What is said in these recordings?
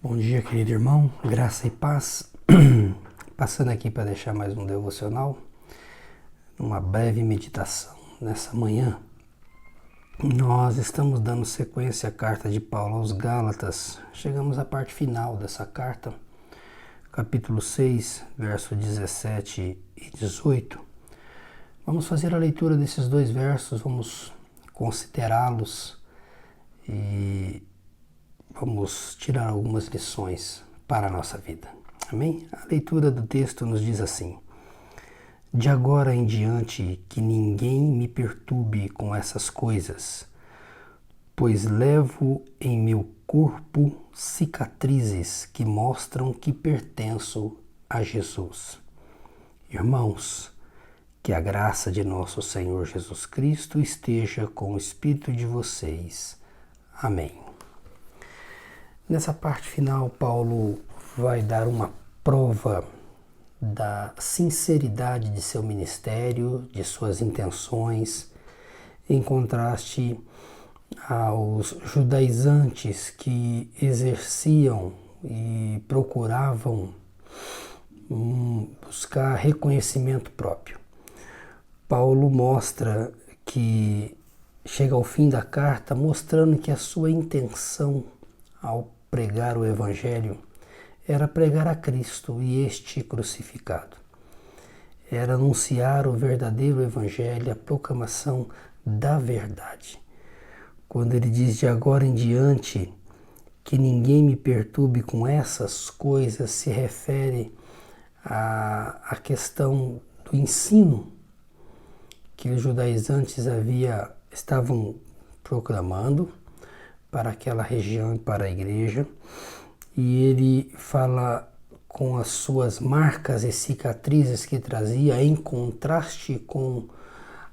Bom dia, querido irmão, graça e paz. Passando aqui para deixar mais um devocional, uma breve meditação nessa manhã. Nós estamos dando sequência à carta de Paulo aos Gálatas. Chegamos à parte final dessa carta, capítulo 6, verso 17 e 18. Vamos fazer a leitura desses dois versos, vamos considerá-los e vamos tirar algumas lições para a nossa vida. Amém? A leitura do texto nos diz assim: de agora em diante que ninguém me perturbe com essas coisas, pois levo em meu corpo cicatrizes que mostram que pertenço a Jesus. Irmãos, que a graça de nosso Senhor Jesus Cristo esteja com o espírito de vocês. Amém. Nessa parte final, Paulo vai dar uma prova da sinceridade de seu ministério, de suas intenções, em contraste aos judaizantes que exerciam e procuravam buscar reconhecimento próprio. Paulo mostra que chega ao fim da carta mostrando que a sua intenção ao pregar o Evangelho era pregar a Cristo e este crucificado. Era anunciar o verdadeiro Evangelho, a proclamação da verdade. Quando ele diz de agora em diante que ninguém me perturbe com essas coisas, se refere à questão do ensino que os judaizantes estavam proclamando para aquela região e para a igreja, e ele fala com as suas marcas e cicatrizes que trazia, em contraste com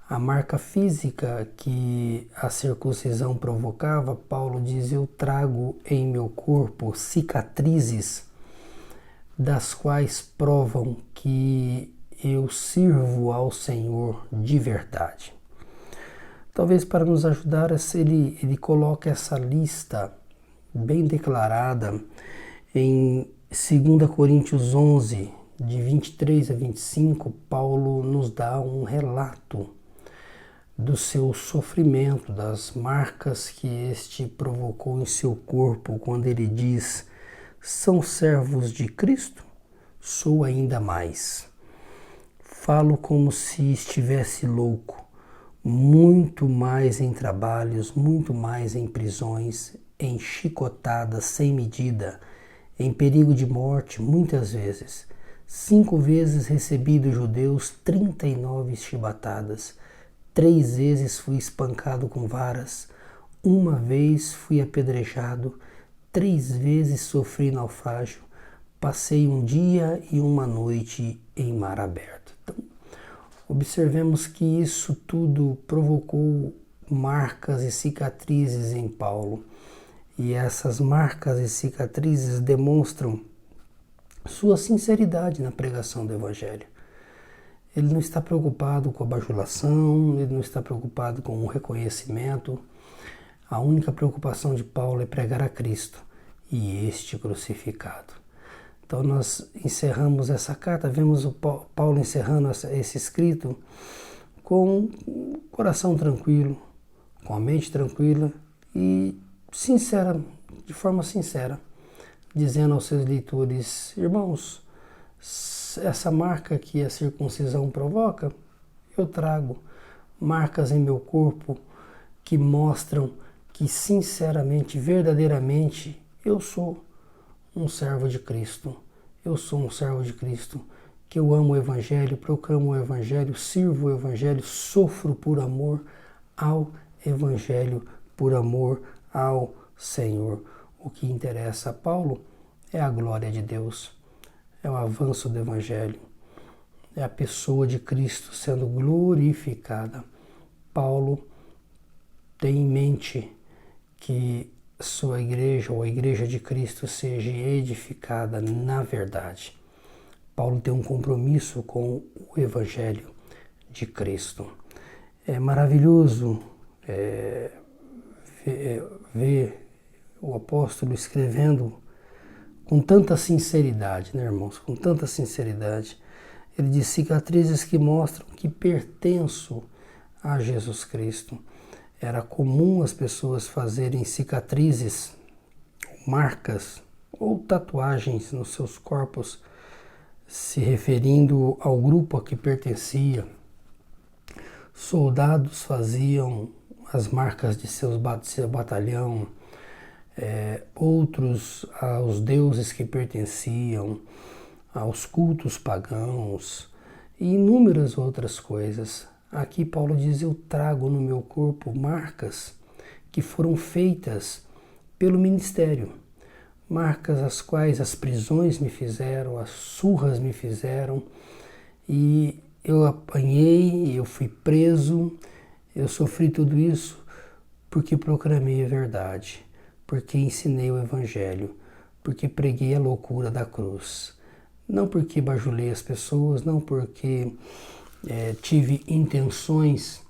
a marca física que a circuncisão provocava. Paulo diz: eu trago em meu corpo cicatrizes das quais provam que eu sirvo ao Senhor de verdade. Talvez para nos ajudar, ele coloca essa lista bem declarada em 2 Coríntios 11, de 23 a 25, Paulo nos dá um relato do seu sofrimento, das marcas que este provocou em seu corpo, quando ele diz: são servos de Cristo? Sou ainda mais. Falo como se estivesse louco, muito mais em trabalhos, muito mais em prisões, em chicotadas sem medida, em perigo de morte muitas vezes. 5 vezes recebi dos judeus 39 chibatadas, 3 vezes fui espancado com varas, 1 vez fui apedrejado, 3 vezes sofri naufrágio, passei 1 dia e 1 noite em mar aberto. Então, observemos que isso tudo provocou marcas e cicatrizes em Paulo. E essas marcas e cicatrizes demonstram sua sinceridade na pregação do Evangelho. Ele não está preocupado com a bajulação, ele não está preocupado com o reconhecimento. A única preocupação de Paulo é pregar a Cristo e este crucificado. Então nós encerramos essa carta, vemos o Paulo encerrando esse escrito com o coração tranquilo, com a mente tranquila e sincera, de forma sincera, dizendo aos seus leitores: irmãos, essa marca que a circuncisão provoca, eu trago marcas em meu corpo que mostram que sinceramente, verdadeiramente, eu sou um servo de Cristo. Eu sou um servo de Cristo, que eu amo o Evangelho, proclamo o Evangelho, sirvo o Evangelho, sofro por amor ao Evangelho, por amor ao Senhor. O que interessa a Paulo é a glória de Deus, é o avanço do Evangelho, é a pessoa de Cristo sendo glorificada. Paulo tem em mente que sua igreja, ou a igreja de Cristo, seja edificada na verdade. Paulo tem um compromisso com o Evangelho de Cristo. É maravilhoso ver o apóstolo escrevendo com tanta sinceridade, né, irmãos? Com tanta sinceridade. Ele diz: cicatrizes que mostram que pertenço a Jesus Cristo. Era comum as pessoas fazerem cicatrizes, marcas ou tatuagens nos seus corpos, se referindo ao grupo a que pertencia. Soldados faziam as marcas de seu batalhão, outros aos deuses que pertenciam, aos cultos pagãos e inúmeras outras coisas. Aqui Paulo diz: eu trago no meu corpo marcas que foram feitas pelo ministério, marcas as quais as prisões me fizeram, as surras me fizeram, e eu apanhei, eu fui preso, eu sofri tudo isso porque proclamei a verdade, porque ensinei o Evangelho, porque preguei a loucura da cruz. Não porque bajulei as pessoas, não porque tive intenções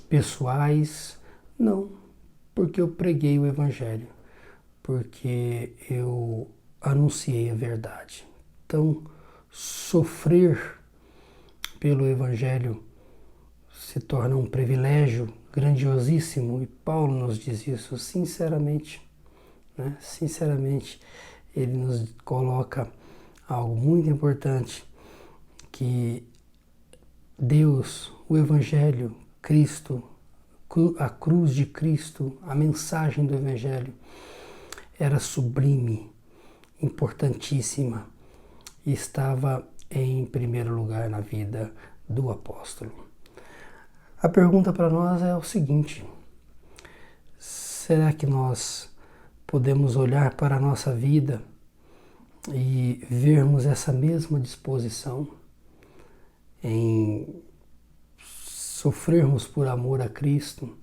pessoais, não, porque eu preguei o Evangelho, porque eu anunciei a verdade. Então, sofrer pelo Evangelho se torna um privilégio grandiosíssimo, e Paulo nos diz isso sinceramente, né? Sinceramente, ele nos coloca algo muito importante, que Deus, o Evangelho, Cristo, a cruz de Cristo, a mensagem do Evangelho era sublime, importantíssima, e estava em primeiro lugar na vida do apóstolo. A pergunta para nós é o seguinte: será que nós podemos olhar para a nossa vida e vermos essa mesma disposição em sofrermos por amor a Cristo?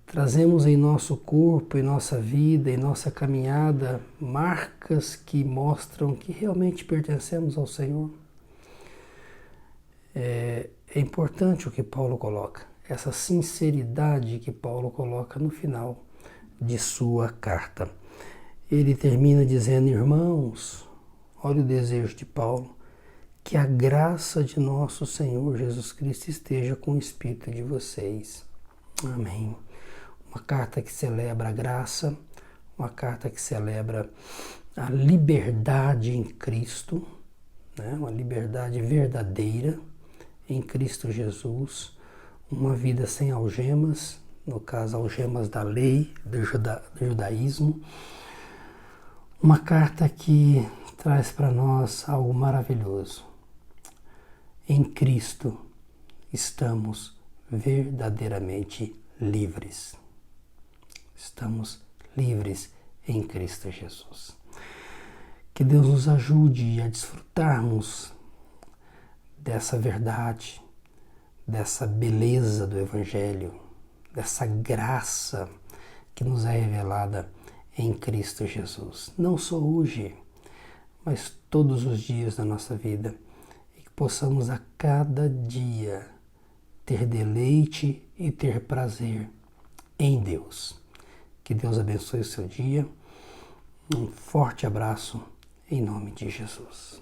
Trazemos em nosso corpo, em nossa vida, em nossa caminhada, marcas que mostram que realmente pertencemos ao Senhor? É importante o que Paulo coloca, essa sinceridade que Paulo coloca no final de sua carta. Ele termina dizendo: irmãos, olha o desejo de Paulo, que a graça de nosso Senhor Jesus Cristo esteja com o espírito de vocês. Amém. Uma carta que celebra a graça, uma carta que celebra a liberdade em Cristo, né? Uma liberdade verdadeira em Cristo Jesus, uma vida sem algemas, no caso, algemas da lei, do judaísmo. Uma carta que traz para nós algo maravilhoso. Em Cristo estamos verdadeiramente livres. Estamos livres em Cristo Jesus. Que Deus nos ajude a desfrutarmos dessa verdade, dessa beleza do Evangelho, dessa graça que nos é revelada em Cristo Jesus. Não só hoje, mas todos os dias da nossa vida. E que possamos a cada dia ter deleite e ter prazer em Deus. Que Deus abençoe o seu dia. Um forte abraço em nome de Jesus.